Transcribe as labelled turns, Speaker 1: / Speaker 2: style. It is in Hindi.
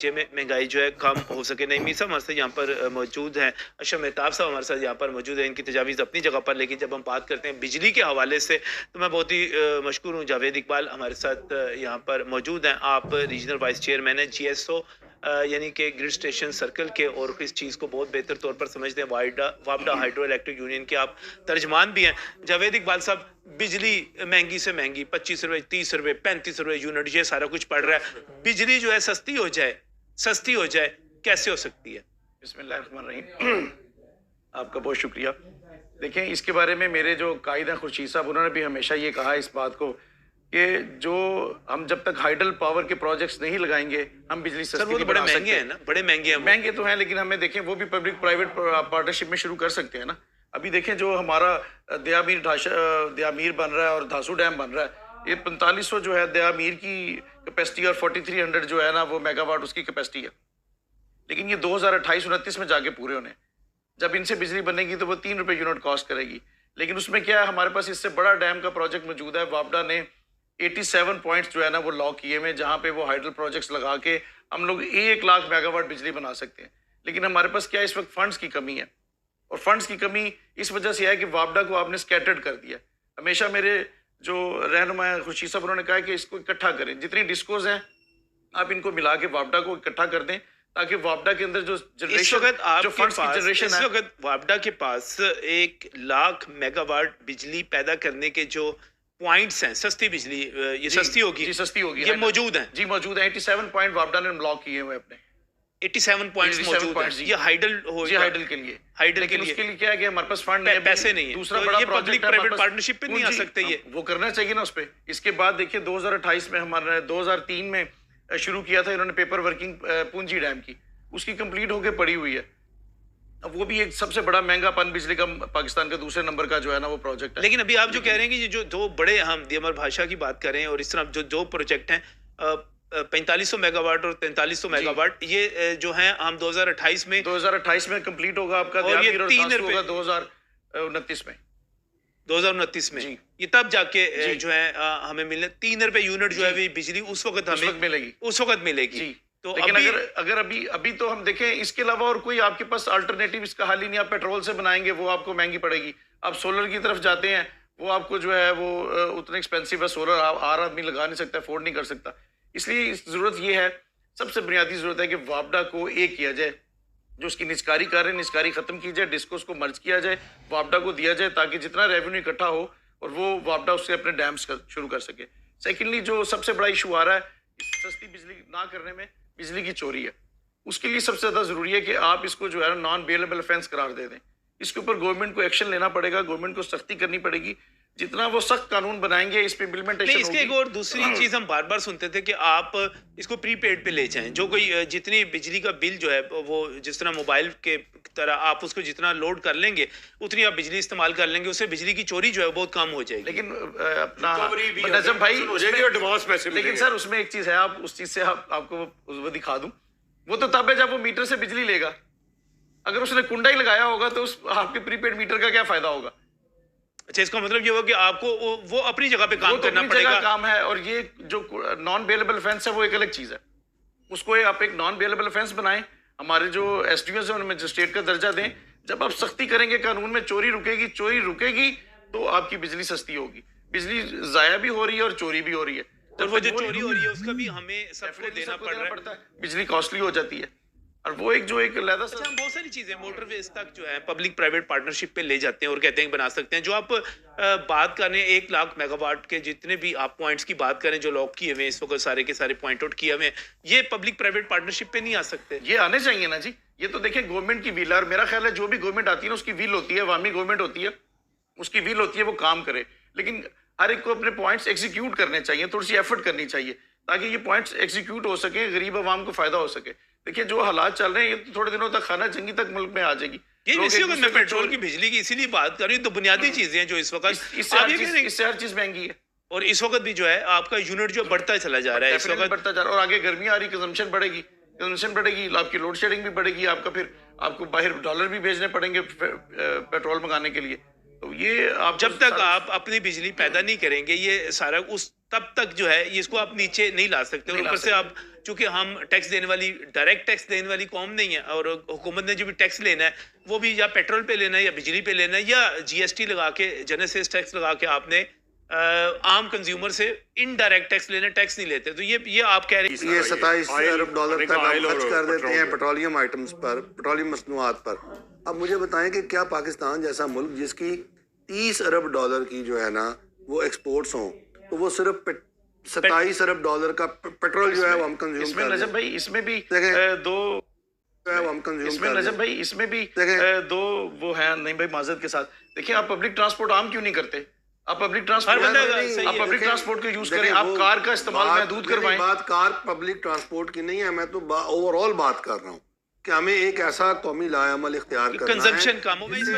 Speaker 1: में महंगाई जो है कम हो सके। नईमी साहब हमारे साथ यहाँ पर मौजूद हैं, अशरफ मेहताब साहब हमारे साथ यहाँ पर मौजूद हैं। इनकी तजावीज़ अपनी जगह पर, लेकिन जब हम बात करते हैं बिजली के हवाले से तो मैं बहुत ही मशकूर हूँ। जावेद इकबाल हमारे साथ यहाँ पर मौजूद हैं। आप रीजनल वाइस चेयरमैन हैं GSO यानी कि ग्रिड स्टेशन सर्कल के, और इस चीज़ को बहुत बेहतर तौर पर समझते हैं। वापडा हाइड्रो इलेक्ट्रिक यूनियन के आप तर्जमान भी हैं। जावेद इकबाल साहब, बिजली महंगी से महंगी 25 रुपये, 30 रुपये, 35 रुपये यूनिट, ये सारा कुछ पड़ रहा है। बिजली जो है सस्ती हो जाए कैसे हो सकती है?
Speaker 2: बिस्मिल्लाहिर्रहमानिर्रहीम। आपका बहुत शुक्रिया। देखें, इसके बारे में मेरे जो कायद हैं खुर्शीद साहब, उन्होंने भी हमेशा ये कहा इस बात को कि जो हम जब तक हाइडल पावर के प्रोजेक्ट्स नहीं लगाएंगे हम बिजली सस्ती नहीं
Speaker 1: बड़े
Speaker 2: बना
Speaker 1: महंगे
Speaker 2: सकते।
Speaker 1: हैं ना, बड़े महंगे हैं।
Speaker 2: महंगे तो हैं, लेकिन हमें देखें वो भी पब्लिक प्राइवेट पार्टनरशिप में शुरू कर सकते हैं ना। अभी देखें जो हमारा दयामीर बन रहा है और धासू डैम बन रहा है, ये 4500 जो है दयामीर की कैपेसिटी और 4300 जो है ना वो मेगावाट उसकी कैपेसिटी है। लेकिन ये 2028-29 में जाके पूरे होने, जब इनसे बिजली बनेगी तो वो 3 रुपये यूनिट कॉस्ट करेगी। लेकिन उसमें क्या है, हमारे पास इससे बड़ा डैम का प्रोजेक्ट मौजूद है। वापडा ने 87 पॉइंट्स जो है ना वो लॉक किए हुए, जहाँ पे वो हाइडल प्रोजेक्ट्स लगा के हम लोग 1 लाख मेगावाट बिजली बना सकते हैं। लेकिन हमारे पास क्या है, इस वक्त फंड्स की कमी है, और फंड्स की कमी इस वजह से है कि वापडा को आपने स्कैटर्ड कर दिया। हमेशा मेरे जो रहनुमा खुर्शीद साहब उन्होंने कहा कि इसको इकट्ठा करें, जितनी डिस्कोज हैं आप इनको मिला के वापडा को इकट्ठा कर दें, ताकि वापडा के अंदर जो जनरेशन, जो फंड्स की जनरेशन है,
Speaker 1: इस वक्त वापडा के पास 1 लाख मेगावाट बिजली पैदा करने के जो पॉइंट्स हैं, सस्ती बिजली, ये सस्ती होगी,
Speaker 2: जी सस्ती होगी,
Speaker 1: ये मौजूद हैं
Speaker 2: जी मौजूद है। 87 पॉइंट वापडा ने ब्लॉक किए हुए अपने
Speaker 1: 87 पॉइंट्स मौजूद हैं। ये हाइडल हो,
Speaker 2: जी हाइडल के लिए,
Speaker 1: हाइडल
Speaker 2: लेकिन
Speaker 1: के लिए
Speaker 2: उसके लिए क्या है कि हमारे पास फंड नहीं है,
Speaker 1: पैसे नहीं है।
Speaker 2: दूसरा
Speaker 1: तो
Speaker 2: बड़ा
Speaker 1: ये
Speaker 2: प्रोजेक्ट
Speaker 1: पब्लिक
Speaker 2: है
Speaker 1: प्राइवेट पार्टनरशिप पे नहीं आ सकते, ये
Speaker 2: वो करना चाहिए ना उस पे। इसके बाद देखिए 2028 में हमारे 2003 में शुरू किया था इन्होंने पेपर वर्किंग पूंजी डैम की, उसकी कंप्लीट होके पड़ी हुई है। अब वो भी एक सबसे बड़ा महंगा पन बिजली का पाकिस्तान का दूसरे नंबर का जो है ना वो प्रोजेक्ट है।
Speaker 1: लेकिन अभी आप जो कह रहे हैं कि ये जो दो बड़े, हम दियमर भाषा की बात करें और इस तरह जो दो प्रोजेक्ट हैं 4500 मेगावाट और 4300 मेगावाट, ये जो है हम
Speaker 2: 2028 में कंप्लीट होगा आपका,
Speaker 1: और ये 3
Speaker 2: होगा 2029 में,
Speaker 1: 2029 में ये तब जाके जो है हमें मिलने 3 रुपए यूनिट जो है बिजली उस वक्त हमें
Speaker 2: मिलेगी,
Speaker 1: उस वक्त मिलेगी।
Speaker 2: तो लेकिन अगर अभी तो हम देखें, इसके अलावा और कोई आपके पास अल्टरनेटिव इसका हाल ही नहीं। आप पेट्रोल से बनाएंगे वो आपको महंगी पड़ेगी, आप सोलर की तरफ जाते हैं वो आपको जो है वो उतना एक्सपेंसिव है। सोलर हर आदमी लगा नहीं सकता, अफोर्ड नहीं कर सकता। इसलिए जरूरत ये है, सबसे बुनियादी जरूरत है कि वापडा को एक किया जाए, जो उसकी निस्कारी कार्य निस्कारी खत्म की जाए, डिस्कोस को मर्ज किया जाए, वापडा को दिया जाए, ताकि जितना रेवेन्यू इकट्ठा हो और वो वापडा उससे अपने डैम्स शुरू कर सके। सेकेंडली जो सबसे बड़ा इशू आ रहा है सस्ती बिजली ना करने में, बिजली की चोरी है। उसके लिए सबसे ज्यादा जरूरी है कि आप इसको जो है नॉन बेलेबल ऑफेंस करार दे दें। इसके ऊपर गवर्नमेंट को एक्शन लेना पड़ेगा, गवर्नमेंट को सख्ती करनी पड़ेगी। जितना वो सख्त कानून बनाएंगे इस पे इम्प्लीमेंटेशन होगी।
Speaker 1: इसके एक और दूसरी चीज हम बार बार सुनते थे कि आप इसको प्रीपेड पे ले जाएं, जो कोई जितनी बिजली का बिल जो है वो जिस तरह मोबाइल के तरह आप उसको जितना लोड कर लेंगे उतनी आप बिजली इस्तेमाल कर लेंगे, उससे बिजली की चोरी जो है बहुत कम हो जाएगी।
Speaker 2: लेकिन अपना नजम भाई हो जाएगी और एडवांस पैसे, लेकिन सर उसमें एक चीज है, आप उस चीज से आपको वो दिखा दूं, वो तो तब है जब वो मीटर से बिजली लेगा। अगर उसने कुंडा ही लगाया होगा तो उस आपके प्रीपेड मीटर का क्या फायदा होगा?
Speaker 1: अच्छा, इसका मतलब ये होगा कि आपको वो अपनी जगह पे काम करना पड़ेगा।
Speaker 2: काम है, और ये जो नॉन बेलेबल ऑफेंस है वो एक अलग चीज है। उसको आप एक नॉन बेलेबल ऑफेंस बनाएं, हमारे जो एसडीओज हैं उनमें स्टेट का दर्जा दें। जब आप सख्ती करेंगे कानून में, चोरी रुकेगी तो आपकी बिजली सस्ती होगी। बिजली जाया भी हो रही है और चोरी भी हो रही है,
Speaker 1: और वो जो चोरी हो रही है उसका भी हमें सबको देना पड़ता है।
Speaker 2: बिजली कॉस्टली हो जाती है, और वो एक लहदा।
Speaker 1: अच्छा, हम बहुत सारी चीजें मोटरवेज तक जो है पब्लिक प्राइवेट पार्टनरशिप पे ले जाते हैं और कहते हैं बना सकते हैं। जो आप बात कर रहे हैं 1 लाख मेगावाट के जितने भी आप पॉइंट्स की बात करें जो लॉक किए हुए हैं इस वक्त, सारे के सारे पॉइंट आउट किए हुए हैं, ये पब्लिक प्राइवेट पार्टनरशिप पे नहीं आ सकते।
Speaker 2: ये आने चाहिए ना जी। ये तो देखिए गवर्नमेंट की व्हील है, और मेरा ख्याल है जो भी गवर्नमेंट आती है ना उसकी व्हील होती है, अवामी गवर्नमेंट होती है, उसकी व्हील होती है, वो काम करे। लेकिन हर एक को अपने पॉइंट्स एग्जीक्यूट करने चाहिए, थोड़ी सी एफर्ट करनी चाहिए ताकि ये पॉइंट्स एग्जीक्यूट हो सके, गरीब आवाम को फायदा हो सके। देखिए जो हालात चल रहे हैं, ये तो थोड़े दिनों तक खाना जंगी तक मुल्क में आ जाएगी।
Speaker 1: मैं पेट्रोल की बिजली की इसीलिए बात कर रही हूँ, तो बुनियादी चीजें जो इस वक्त
Speaker 2: इससे हर चीज महंगी है,
Speaker 1: और इस वक्त भी जो है आपका यूनिट जो बढ़ता चला जा रहा है, इस वक्त
Speaker 2: बढ़ता जा रहा है, और आगे गर्मी आ रही, कंजम्पशन बढ़ेगी, आपकी लोड शेडिंग भी बढ़ेगी, आपको बाहर डॉलर भी भेजने पड़ेंगे पेट्रोल मंगाने के लिए। तो ये आप
Speaker 1: जब तक आप अपनी बिजली पैदा नहीं करेंगे, ये सारा उस तब तक जो है इसको आप नीचे नहीं ला सकते। और ऊपर से आप चूंकि हम टैक्स देने वाली डायरेक्ट टैक्स देने वाली कौम नहीं है और हुकूमत ने जो भी टैक्स लेना है वो भी या पेट्रोल पे लेना है या बिजली पे लेना है या जीएसटी लगा के जनरल सेल्स टैक्स लगा के आपने आम कंज्यूमर से इनडायरेक्ट टैक्स लेना, टैक्स नहीं लेते। तो ये आप कह रहे हैं
Speaker 3: ये 27 अरब डॉलर तक
Speaker 2: ऑयल
Speaker 3: हम खर्च
Speaker 2: और
Speaker 3: कर देते
Speaker 2: पेट्रोल
Speaker 3: हैं
Speaker 2: पे।
Speaker 3: पेट्रोलियम आइटम्स पर, पेट्रोलियम मसनूआत पर। अब मुझे बताएं कि क्या पाकिस्तान जैसा मुल्क जिसकी 30 अरब डॉलर की जो है ना वो एक्सपोर्ट्स हों, तो वो सिर्फ 27 अरब डॉलर का पेट्रोल जो है वो हम कंज्यूम
Speaker 2: इसमें
Speaker 3: कर
Speaker 2: नजम भाई इसमें भी
Speaker 3: देखें।
Speaker 2: दो
Speaker 3: जो है वो हम कंज्यूम
Speaker 2: इसमें
Speaker 3: कर
Speaker 2: नजम
Speaker 3: रहे
Speaker 2: भाई इसमें भी
Speaker 3: देखें।
Speaker 2: दो वो हैं नहीं भाई माजरत के साथ। देखिए आप पब्लिक ट्रांसपोर्ट आम क्यों नहीं करते? आप पब्लिक
Speaker 1: हर
Speaker 2: ट्रांसपोर्ट
Speaker 1: बंदा
Speaker 3: नहीं,
Speaker 1: सही
Speaker 2: आप
Speaker 1: है।
Speaker 2: पब्लिक
Speaker 3: देखें,
Speaker 2: ट्रांसपोर्ट को यूज
Speaker 3: देखें,
Speaker 2: करें, आप
Speaker 3: वो
Speaker 2: कार का इस्तेमाल
Speaker 3: बात-
Speaker 2: महदूद
Speaker 3: नहीं,
Speaker 2: करवाएं।
Speaker 3: बात कार पब्लिक ट्रांसपोर्ट की नहीं है, मैं तो ओवरऑल बात कर रहा हूँ कि हमें एक ऐसा कौमी लाएअमल इख्तियार करना है
Speaker 1: कंजम्पशन कामों में
Speaker 3: जिससे